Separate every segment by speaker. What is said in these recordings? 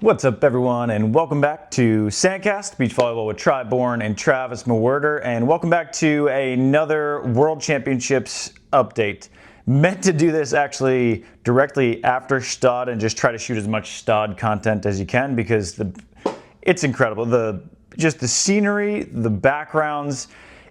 Speaker 1: What's up, everyone, and welcome back to SANDCAST, Beach Volleyball with Tri-Born and Travis Mewhirter, and welcome back to another World Championships update. Meant to do this actually directly after Gstaad and just try to shoot as much Gstaad content as you can because it's incredible. Just the scenery, the backgrounds.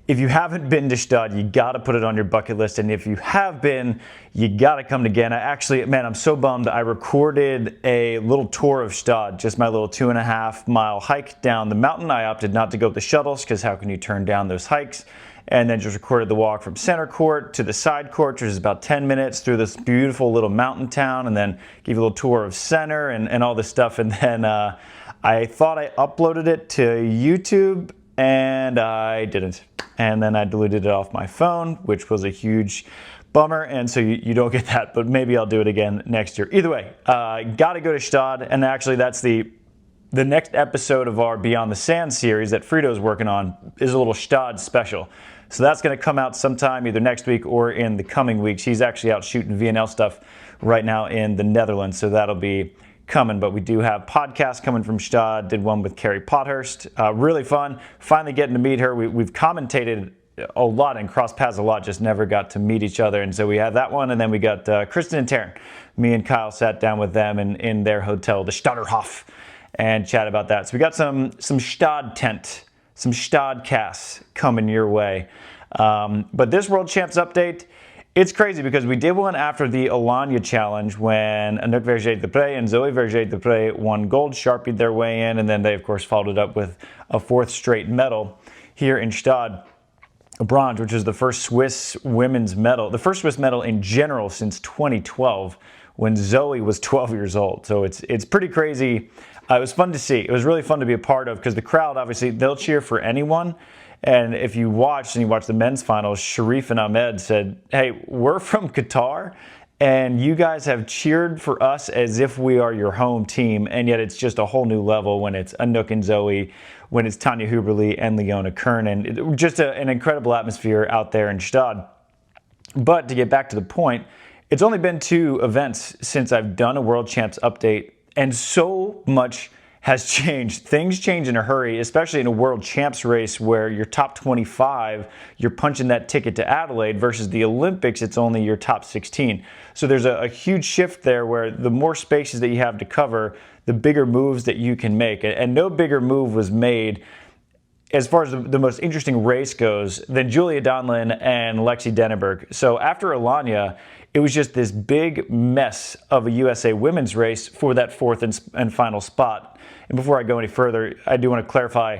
Speaker 1: If you haven't been to Gstaad, you got to put it on your bucket list, and if you have been, you got to come again. I'm so bummed. I recorded a little tour of Gstaad, just my little 2.5 mile hike down the mountain. I opted not to go with the shuttles because how can you turn down those hikes? And then just recorded the walk from center court to the side court, which is about 10 minutes through this beautiful little mountain town, and then gave a little tour of center and all this stuff. And then I thought I uploaded it to YouTube, and I didn't. And then I deleted it off my phone, which was a huge bummer, and so you don't get that, but maybe I'll do it again next year. Either way, got to go to Gstaad, and actually that's the next episode of our Beyond the Sand series that Frito's working on is a little Gstaad special. So that's going to come out sometime either next week or in the coming weeks. He's actually out shooting VNL stuff right now in the Netherlands, so that'll be coming. But we do have podcasts coming from Gstaad. Did one with Carrie Pothurst. Really fun. Finally getting to meet her. We've commentated a lot and crossed paths a lot, just never got to meet each other. And so we had that one, and then we got Kristen and Taryn. Me and Kyle sat down with them in their hotel, the Stadterhof, and chat about that. So we got some Gstaad tent, some Gstaad casts coming your way. But this World Champs update, it's crazy because we did one after the Alanya Challenge when Anouk Vergé-Depré and Zoe Vergé-Depré won gold, SHARPIE'd their way in, and then they, of course, followed it up with a 4th straight medal here in Gstaad. A bronze, which is the first Swiss women's medal, the first Swiss medal in general since 2012 when Zoe was 12 years old. So it's pretty crazy. It was fun to see. It was really fun to be a part of because the crowd, obviously, they'll cheer for anyone. And if you watch the men's finals, Sharif and Ahmed said, hey, we're from Qatar, and you guys have cheered for us as if we are your home team, and yet it's just a whole new level when it's Anouk and Zoe, when it's Tanya Huberly and Leona Kernan. Just an incredible atmosphere out there in Gstaad. But to get back to the point, it's only been 2 events since I've done a World Champs update, and so much has changed. Things change in a hurry, especially in a World Champs race where your top 25, you're punching that ticket to Adelaide, versus the Olympics, it's only your top 16. So there's a huge shift there where the more spaces that you have to cover, the bigger moves that you can make. And no bigger move was made as far as the most interesting race goes than Julia Donlin and Donlin-Denaburg. So after Alanya, it was just this big mess of a USA women's race for that 4th and final spot. And before I go any further, I do want to clarify,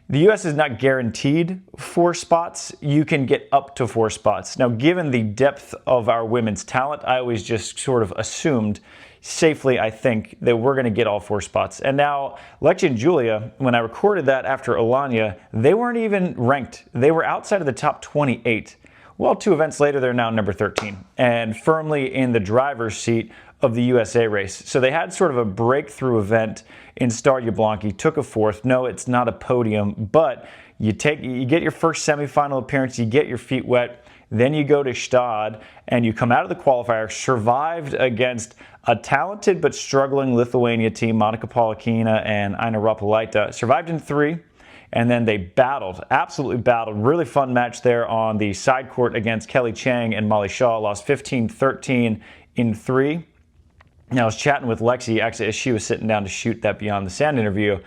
Speaker 1: the US is not guaranteed 4 spots. You can get up to 4 spots. Now, given the depth of our women's talent, I always just sort of assumed, safely I think, that we're going to get all 4 spots. And now, Lexy and Julia, when I recorded that after Alanya, they weren't even ranked. They were outside of the top 28. Well, 2 events later, they're now number 13 and firmly in the driver's seat of the USA race. So they had sort of a breakthrough event in Star Jablonki, took a 4th. No, it's not a podium, but you get your first semifinal appearance, you get your feet wet, then you go to Gstaad and you come out of the qualifier, survived against a talented but struggling Lithuania team, Monika Polakina and Aina Rapalaita, survived in 3. And then they absolutely battled. Really fun match there on the side court against Kelly Chang and Molly Shaw. Lost 15-13 in 3. Now, I was chatting with Lexy, actually, as she was sitting down to shoot that Beyond the Sand interview.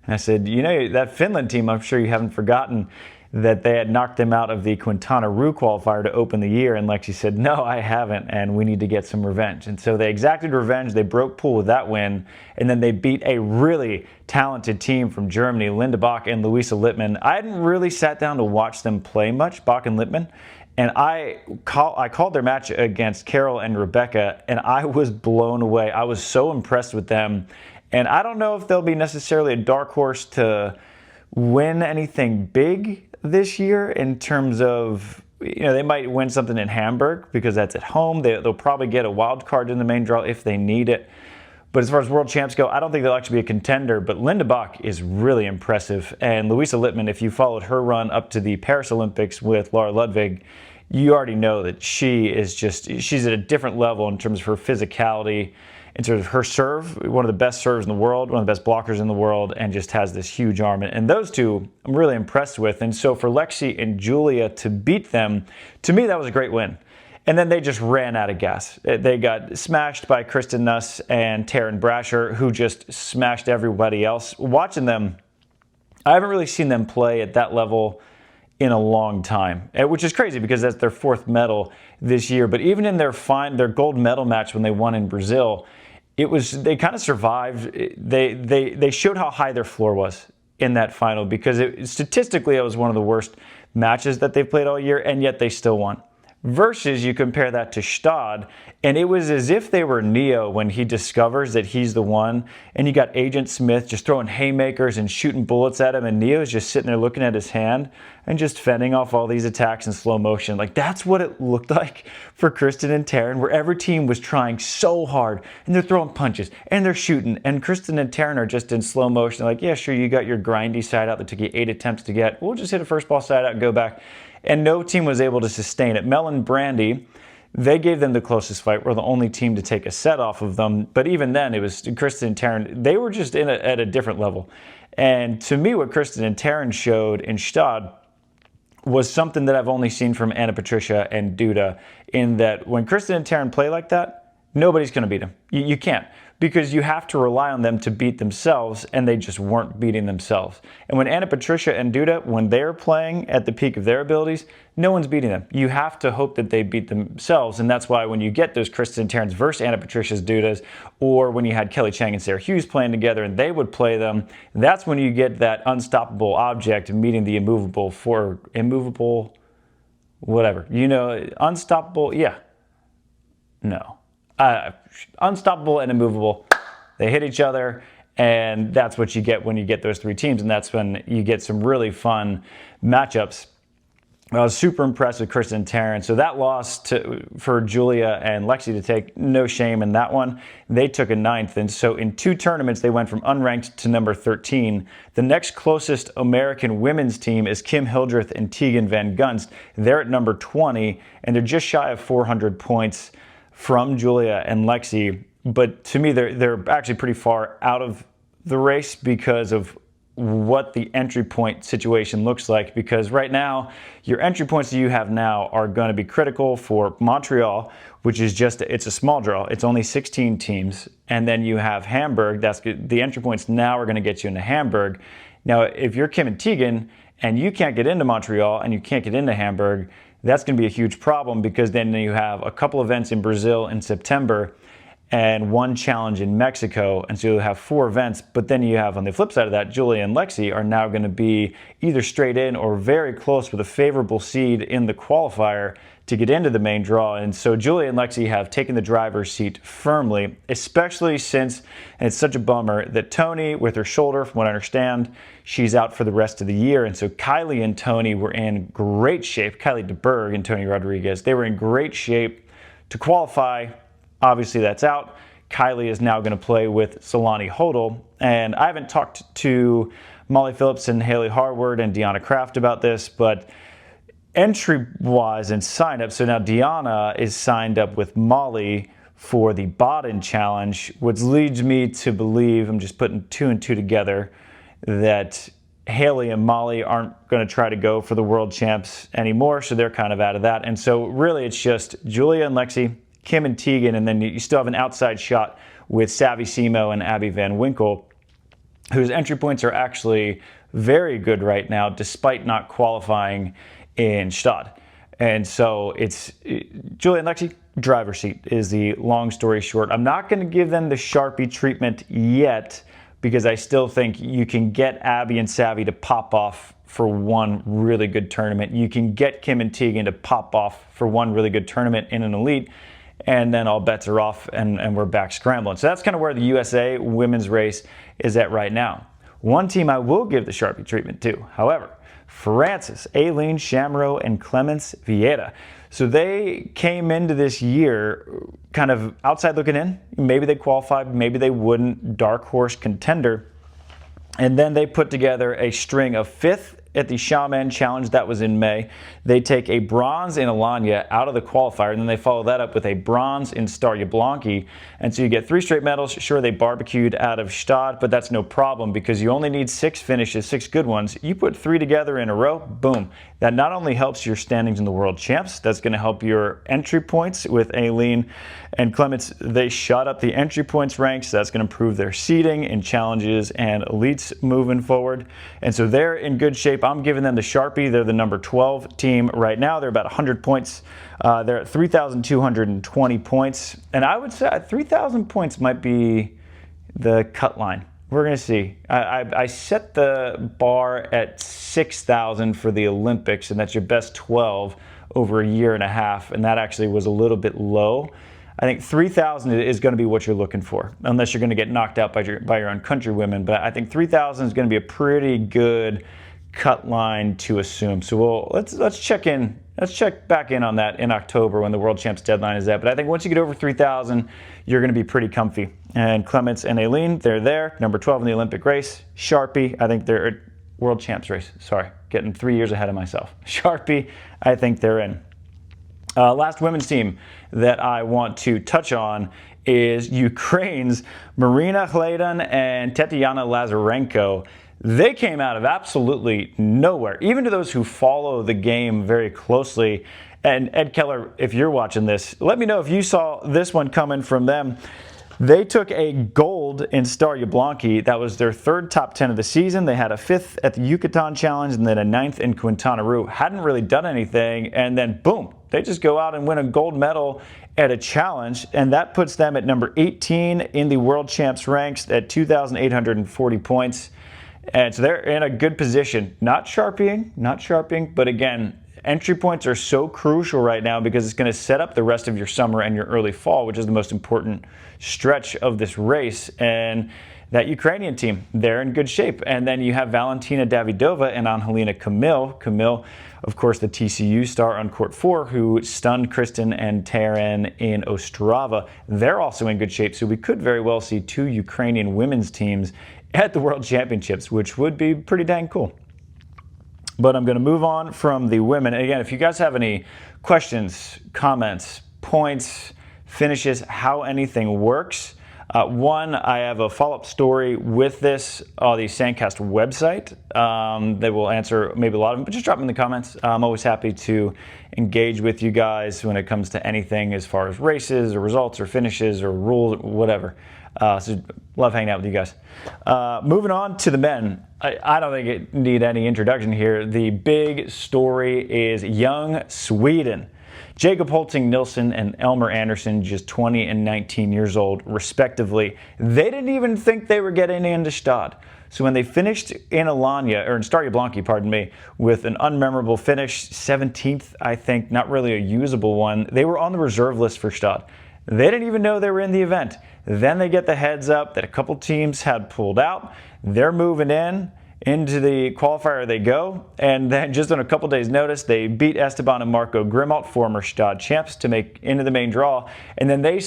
Speaker 1: And I said, you know, that Finland team, I'm sure you haven't forgotten that they had knocked them out of the Quintana Roo qualifier to open the year. And Lexy said, no, I haven't, and we need to get some revenge. And so they exacted revenge. They broke pool with that win. And then they beat a really talented team from Germany, Linda Bach and Louisa Littman. I hadn't really sat down to watch them play much, Bach and Littman. And I called their match against Carol and Rebecca, and I was blown away. I was so impressed with them. And I don't know if they'll be necessarily a dark horse to win anything big this year in terms of, you know, they might win something in Hamburg because that's at home. They'll probably get a wild card in the main draw if they need it. But as far as world champs go, I don't think they'll actually be a contender. But Linda Bach is really impressive. And Louisa Littman, if you followed her run up to the Paris Olympics with Laura Ludwig, you already know that she's at a different level in terms of her physicality in sort of her serve, one of the best serves in the world, one of the best blockers in the world, and just has this huge arm. And those two I'm really impressed with. And so for Lexy and Julia to beat them, to me, that was a great win. And then they just ran out of gas. They got smashed by Kristen Nuss and Taryn Brasher, who just smashed everybody else. Watching them, I haven't really seen them play at that level in a long time, which is crazy because that's their 4th medal this year. But even in their gold medal match when they won in Brazil, they kind of survived. They showed how high their floor was in that final, because statistically it was one of the worst matches that they've played all year, and yet they still won. Versus you compare that to Gstaad, and it was as if they were Neo when he discovers that he's the one, and you got Agent Smith just throwing haymakers and shooting bullets at him, and Neo's just sitting there looking at his hand and just fending off all these attacks in slow motion. Like, that's what it looked like for Kristen and Taryn, where every team was trying so hard, and they're throwing punches, and they're shooting, and Kristen and Taryn are just in slow motion. Like, yeah, sure, you got your grindy side out that took you 8 attempts to get. We'll just hit a first ball side out and go back. And no team was able to sustain it. Mel and Brandy, they gave them the closest fight. We're the only team to take a set off of them. But even then, it was Kristen and Taryn. They were just at a different level. And to me, what Kristen and Taryn showed in Gstaad was something that I've only seen from Anna Patricia and Duda, in that when Kristen and Taryn play like that, nobody's going to beat them. You can't, because you have to rely on them to beat themselves, and they just weren't beating themselves. And when Anna Patricia and Duda, when they're playing at the peak of their abilities, no one's beating them. You have to hope that they beat themselves, and that's why when you get those Kristen and Taryn's versus Anna Patricia's Dudas, or when you had Kelly Chang and Sarah Hughes playing together and they would play them, that's when you get that unstoppable object meeting the immovable whatever. Unstoppable, yeah. No. Unstoppable and immovable. They hit each other, and that's what you get when you get those 3 teams, and that's when you get some really fun matchups. I was super impressed with Kristen and Taryn. So that loss for Julia and Lexy to take, no shame in that one. They took a 9th, and so in 2 tournaments they went from unranked to number 13. The next closest American women's team is Kim Hildreth and Tegan Van Gunst. They're at number 20, and they're just shy of 400 points from Julia and Lexy. But to me, they're actually pretty far out of the race because of what the entry point situation looks like. Because right now, your entry points that you have now are going to be critical for Montreal, which is it's a small draw. It's only 16 teams. And then you have Hamburg. That's the entry points now are going to get you into Hamburg. Now, if you're Kim and Tegan and you can't get into Montreal and you can't get into Hamburg, that's going to be a huge problem, because then you have a couple events in Brazil in September and 1 challenge in Mexico, and so you'll have 4 events. But then you have, on the flip side of that, Julia and Lexy are now going to be either straight in or very close with a favorable seed in the qualifier to get into the main draw. And so Julia and Lexy have taken the driver's seat firmly, especially since, and it's such a bummer, that Tony, with her shoulder, from what I understand, she's out for the rest of the year. And so Kylie and Tony were in great shape. Kylie DeBerg and Tony Rodriguez, they were in great shape to qualify. Obviously, that's out. Kylie is now going to play with Solani Hodel. And I haven't talked to Molly Phillips and Haley Harward and Deanna Kraft about this, but entry-wise and sign-up, so now Deanna is signed up with Molly for the Baden Challenge, which leads me to believe, I'm just putting 2 and 2 together, that Haley and Molly aren't going to try to go for the World Champs anymore, so they're kind of out of that. And so really it's just Julia and Lexy, Kim and Tegan, and then you still have an outside shot with Savvy Simo and Abby Van Winkle, whose entry points are actually very good right now, despite not qualifying in Gstaad. And so it's Julia and Lexy, driver's seat is the long story short. I'm not going to give them the SHARPIE treatment yet, because I still think you can get Abby and Savvy to pop off for 1 really good tournament. You can get Kim and Tegan to pop off for 1 really good tournament in an elite, and then all bets are off and we're back scrambling. So that's kind of where the USA women's race is at right now. One team I will give the SHARPIE treatment to, however, Francis, Aline, Chamereau, and Clemence Vieira. So they came into this year kind of outside looking in. Maybe they qualified, maybe they wouldn't. Dark horse contender. And then they put together a string of 5th at the Shaman Challenge. That was in May. They take a bronze in Alanya out of the qualifier, and then they follow that up with a bronze in Starje Blanki. And so you get 3 straight medals. Sure, they barbecued out of Gstaad, but that's no problem because you only need 6 finishes, 6 good ones. You put 3 together in a row, boom. That not only helps your standings in the World Champs, that's going to help your entry points with Aline and Clemence. They shot up the entry points ranks. That's going to improve their seeding in challenges and elites moving forward. And so they're in good shape. I'm giving them the SHARPIE. They're the number 12 team right now. They're about 100 points. They're at 3,220 points. And I would say 3,000 points might be the cut line. We're going to see. I set the bar at 6,000 for the Olympics, and that's your best 12 over a year and a half, and that actually was a little bit low. I think 3,000 is going to be what you're looking for, unless you're going to get knocked out by your own countrywomen. But I think 3,000 is going to be a pretty good cut line to assume. So let's check in. Let's check back in on that in October when the World Champs deadline is at. But I think once you get over 3,000, you're going to be pretty comfy. And Clemence and Aline, they're there. Number 12 in the Olympic race. SHARPIE, I think they're World Champs race. Sorry, getting 3 years ahead of myself. SHARPIE, I think they're in. Last women's team that I want to touch on is Ukraine's Marina Hledan and Tetiana Lazarenko. They came out of absolutely nowhere, even to those who follow the game very closely. And Ed Keller, if you're watching this, let me know if you saw this one coming from them. They took a gold in Starje Blanki. That was their 3rd top 10 of the season. They had a 5th at the Yucatan Challenge and then a 9th in Quintana Roo. Hadn't really done anything, and then boom, they just go out and win a gold medal at a challenge, and that puts them at number 18 in the World Champs ranks at 2,840 points. And so they're in a good position. Not sharpieing, but again, entry points are so crucial right now because it's going to set up the rest of your summer and your early fall, which is the most important stretch of this race. And that Ukrainian team, they're in good shape. And then you have Valentina Davidova and Angelina Camille. Camille, of course, the TCU star on court 4 who stunned Kristen and Taryn in Ostrava. They're also in good shape. So we could very well see 2 Ukrainian women's teams at the World Championships, which would be pretty dang cool. But I'm going to move on from the women. And again, if you guys have any questions, comments, points, finishes, how anything works, one, I have a follow-up story with this on the SANDCAST website that will answer maybe a lot of them, but just drop them in the comments. I'm always happy to engage with you guys when it comes to anything as far as races or results or finishes or rules, whatever. So love hanging out with you guys. Moving on to the men. I don't think it need any introduction here. The big story is young Sweden. Jacob Holting-Nilsson and Elmer Andersson, just 20 and 19 years old, respectively. They didn't even think they were getting into Gstaad. So when they finished in Alanya, or in Starje Blanki, pardon me, with an unmemorable finish, 17th, I think, not really a usable one, they were on the reserve list for Gstaad. They didn't even know they were in the event. Then they get the heads up that a couple teams had pulled out. They're moving into the qualifier they go, and then just on a couple days notice they beat Esteban and Marco Grimalt, former Gstaad champs, to make into the main draw, and then they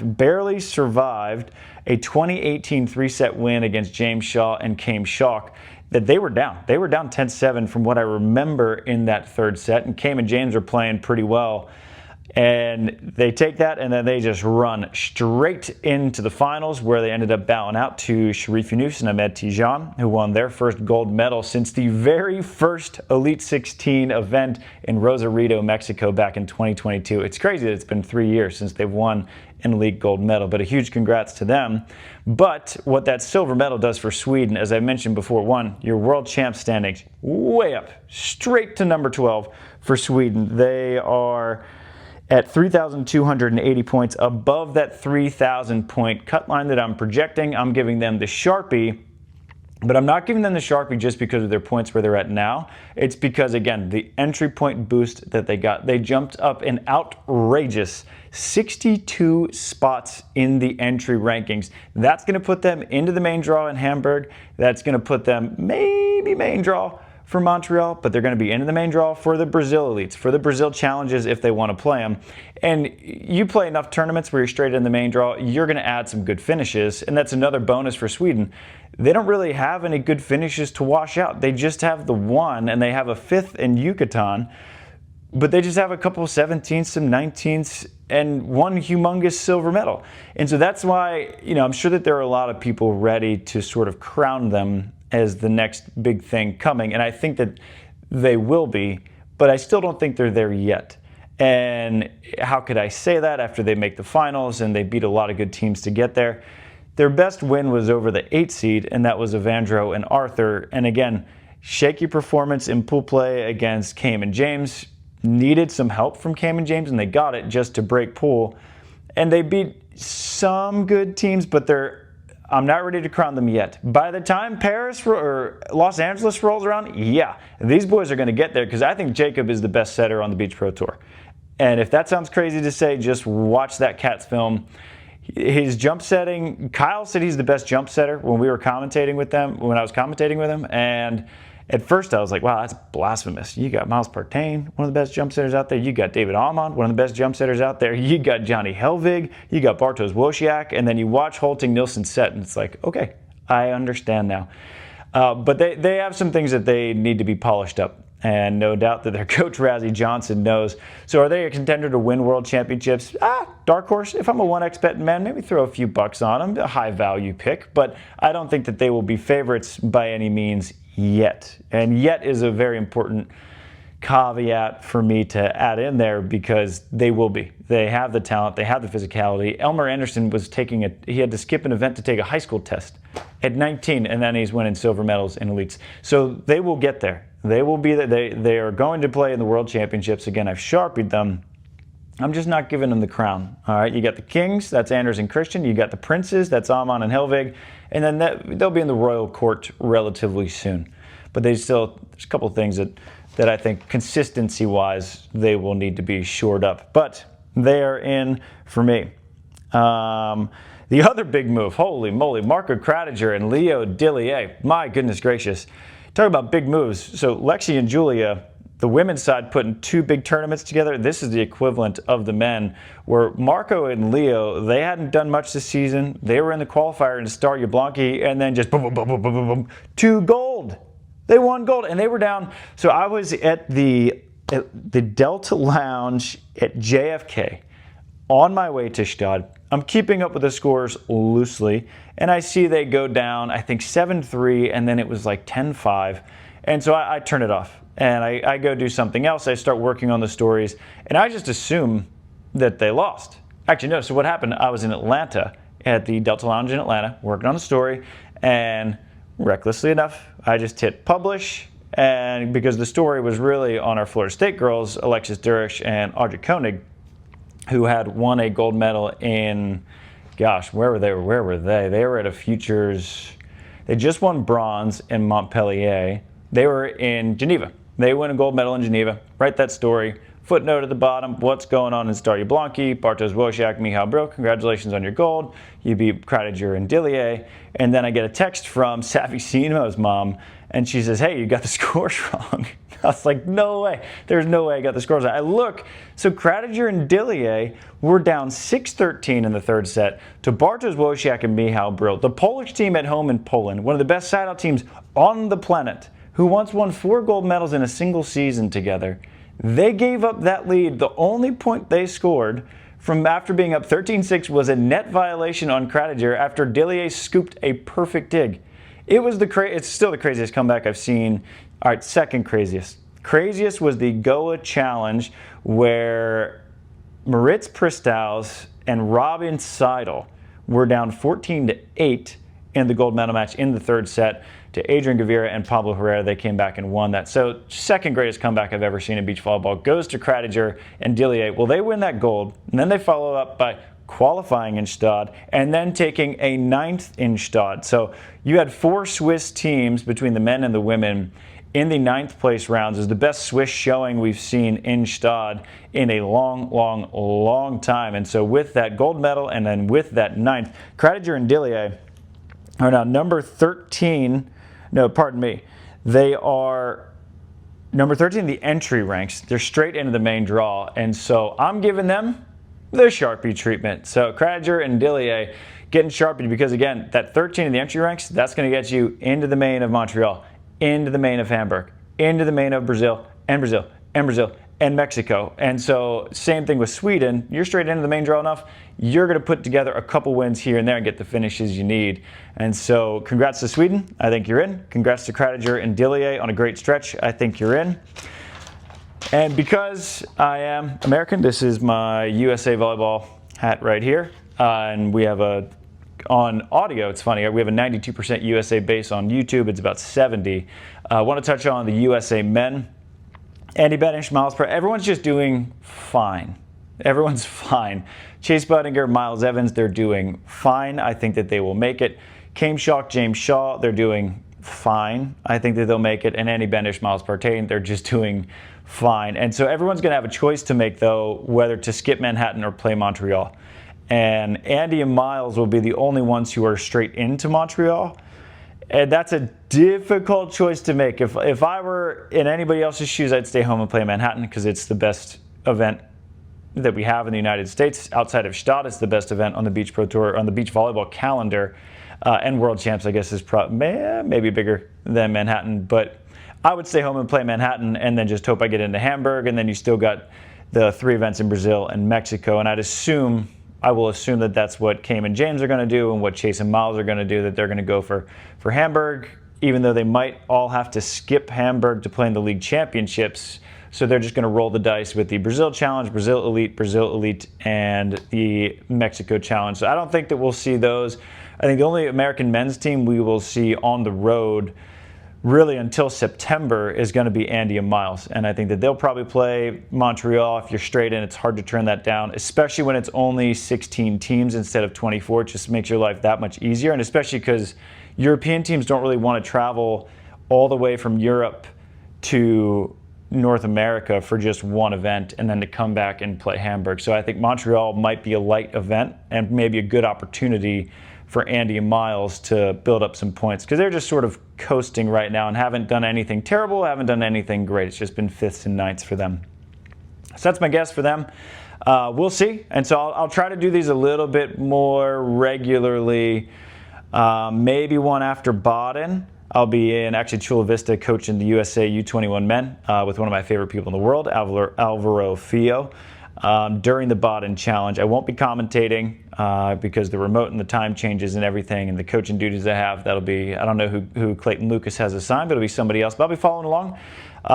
Speaker 1: barely survived a 2018 3-set win against James Shaw and Kame Schock. That they were down 10-7 from what I remember in that 3rd set, and Kame and James are playing pretty well. And they take that and then they just run straight into the finals, where they ended up bowing out to Sharif Yunus and Ahmed Tijan, who won their first gold medal since the very first Elite 16 event in Rosarito, Mexico back in 2022. It's crazy that it's been 3 years since they've won an Elite gold medal, but a huge congrats to them. But what that silver medal does for Sweden, as I mentioned before, one, your world champ standings way up, straight to number 12 for Sweden. They are at 3,280 points, above that 3,000 point cut line that I'm projecting. I'm giving them the SHARPIE, but I'm not giving them the SHARPIE just because of their points where they're at now. It's because, again, the entry point boost that they got. They jumped up an outrageous 62 spots in the entry rankings. That's going to put them into the main draw in Hamburg. That's going to put them maybe main draw for Montreal, but they're going to be in the main draw for the Brazil Elites, for the Brazil Challenges if they want to play them. And you play enough tournaments where you're straight in the main draw, you're going to add some good finishes, and that's another bonus for Sweden. They don't really have any good finishes to wash out. They just have the one, and they have a 5th in Yucatan, but they just have a couple of 17ths, some 19ths, and one humongous silver medal. And so that's why, I'm sure that there are a lot of people ready to sort of crown them as the next big thing coming. And I think that they will be, but I still don't think they're there yet. And how could I say that after they make the finals and they beat a lot of good teams to get there? Their best win was over the 8 seed, and that was Evandro and Arthur. And again, shaky performance in pool play against Cam and James. Needed some help from Cam and James, and they got it just to break pool. And they beat some good teams, but I'm not ready to crown them yet. By the time Paris or Los Angeles rolls around, yeah, these boys are going to get there, because I think Jacob is the best setter on the Beach Pro Tour. And if that sounds crazy to say, just watch that Cats film. His jump setting, Kyle said he's the best jump setter when I was commentating with him, and at first I was like, wow, that's blasphemous. You got Miles Partain, one of the best jump setters out there. You got David Almond, one of the best jump setters out there. You got Johnny Helvig. You got Bartosz Wojciak. And then you watch Holting-Nilsson set, and it's like, okay, I understand now. But they have some things that they need to be polished up. And no doubt that their coach, Razzie Johnson, knows. So are they a contender to win world championships? Dark horse. If I'm a 1x betting man, maybe throw a few bucks on them. A high value pick. But I don't think that they will be favorites by any means yet. And yet is a very important caveat for me to add in there, because they will be. They have the talent. They have the physicality. Elmer Andersson he had to skip an event to take a high school test at 19, and then he's winning silver medals in elites. So they will get there. They will be there. They are going to play in the World Championships. Again, I've sharpied them. I'm just not giving them the crown. All right, you got the Kings, that's Anders and Christian. You got the Princes, that's Amon and Helvig. And then they'll be in the Royal Court relatively soon. But there's a couple of things that I think consistency-wise they will need to be shored up. But they are in for me. The other big move, holy moly, Marco Kratiger and Leo Dillier. My goodness gracious. Talk about big moves. So Lexy and Julia, the women's side, putting 2 big tournaments together. This is the equivalent of the men, where Marco and Leo, they hadn't done much this season. They were in the qualifier in Star Jablonki, and then just boom, boom, boom, boom, boom, boom, boom, 2 gold. They won gold, and they were down. So I was at the Delta Lounge at JFK on my way to Gstaad. I'm keeping up with the scores loosely, and I see they go down, I think 7-3, and then it was like 10-5. And so I turn it off, and I go do something else. I start working on the stories, and I just assume that they lost. Actually, no. So what happened, I was in Atlanta at the Delta Lounge in Atlanta, working on the story, and recklessly enough, I just hit publish, and because the story was really on our Florida State girls, Alexis Durish and Audrey Koenig, who had won a gold medal in, where were they? They were at a Futures. They just won bronze in Montpellier. They were in Geneva. They won a gold medal in Geneva. Write that story. Footnote at the bottom, what's going on in Star Jablonki, Bartosz Wojciak, Michał Bro, congratulations on your gold. You beat Kratiger and Dillier. And then I get a text from Savvy Simo's mom, and she says, hey, you got the scores wrong. I was like, no way. There's no way I got the scores wrong. I look, so Kratiger and Dillier were down 6-13 in the third set to Bartosz Wojciak and Michał Bro, the Polish team at home in Poland, one of the best side-out teams on the planet, who once won 4 gold medals in a single season together. They gave up that lead. The only point they scored from after being up 13-6 was a net violation on Kratiger after Dillier scooped a perfect dig. It was it's still the craziest comeback I've seen. All right, second craziest. Craziest was the Goa Challenge, where Maritz Pristaus and Robin Seidel were down 14-8 in the gold medal match in the third set to Adrian Vieira and Pablo Herrera. They came back and won that. So second greatest comeback I've ever seen in beach volleyball goes to Kratiger and Dillier. Well, they win that gold, and then they follow up by qualifying in Gstaad and then taking a 9th in Gstaad. So you had 4 Swiss teams between the men and the women in the 9th place rounds. Is the best Swiss showing we've seen in Gstaad in a long time. And so with that gold medal and then with that 9th, Kratiger and Dillier are now number 13. No, pardon me. They are Number 13, the entry ranks. They're straight into the main draw, and so I'm giving them the SHARPIE treatment. So Cradiger and Dillier getting SHARPIE because, again, that 13 in the entry ranks, that's going to get you into the main of Montreal, into the main of Hamburg, into the main of Brazil, and Brazil, and Brazil, and Mexico. And so same thing with Sweden. You're straight into the main draw enough, you're going to put together a couple wins here and there and get the finishes you need. And so congrats to Sweden. I think you're in. Congrats to Cradiger and Dillier on a great stretch. I think you're in. And because I am American, this is my USA Volleyball hat right here. And we have on audio, it's funny, we have a 92% USA base on YouTube. It's about 70. I want to touch on the USA men. Andy Benish, Miles Per, everyone's just doing fine. Everyone's fine. Chase Budinger, Miles Evans, they're doing fine. I think that they will make it. Kame Schock, James Shaw, they're doing fine. I think that they'll make it. And Andy Benish, Miles Partain, they're just doing fine. And so everyone's going to have a choice to make, though, whether to skip Manhattan or play Montreal. And Andy and Miles will be the only ones who are straight into Montreal. And that's a difficult choice to make. If I were in anybody else's shoes, I'd stay home and play Manhattan because it's the best event that we have in the United States. Outside of Gstaad, it's the best event on the Beach Pro Tour, on the beach volleyball calendar. And World Champs, I guess, is maybe bigger than Manhattan. But I would stay home and play Manhattan and then just hope I get into Hamburg. And then you still got the 3 events in Brazil and Mexico. And I will assume that that's what Kame and James are going to do and what Chase and Miles are going to do, that they're going to go for Hamburg, even though they might all have to skip Hamburg to play in the league championships. So they're just going to roll the dice with the Brazil Challenge, Brazil Elite, and the Mexico Challenge. So I don't think that we'll see those. I think the only American men's team we will see on the road really until September is going to be Andy and Miles. And I think that they'll probably play Montreal. If you're straight in, it's hard to turn that down, especially when it's only 16 teams instead of 24. It just makes your life that much easier. And especially because European teams don't really want to travel all the way from Europe to North America for just one event and then to come back and play Hamburg. So I think Montreal might be a light event and maybe a good opportunity for Andy and Miles to build up some points because they're just sort of coasting right now and haven't done anything terrible, haven't done anything great. It's just been 5th and 9th for them. So that's my guess for them. We'll see. And so I'll try to do these a little bit more regularly, maybe one after Baden. I'll be in actually Chula Vista coaching the USA U21 men with one of my favorite people in the world, Alvaro Fio. During the Baden Challenge. I won't be commentating because the remote and the time changes and everything and the coaching duties I have. That'll be, I don't know who Clayton Lucas has assigned, but it'll be somebody else. But I'll be following along.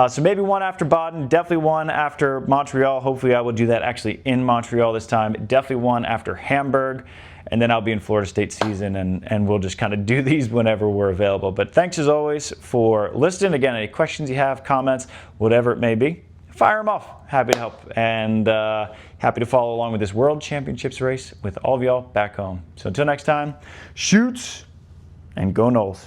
Speaker 1: So maybe one after Baden, definitely one after Montreal. Hopefully I will do that actually in Montreal this time. Definitely one after Hamburg. And then I'll be in Florida State season and we'll just kind of do these whenever we're available. But thanks as always for listening. Again, any questions you have, comments, whatever it may be, fire them off. Happy to help and happy to follow along with this World Championships race with all of y'all back home. So until next time, shoots and go Noles.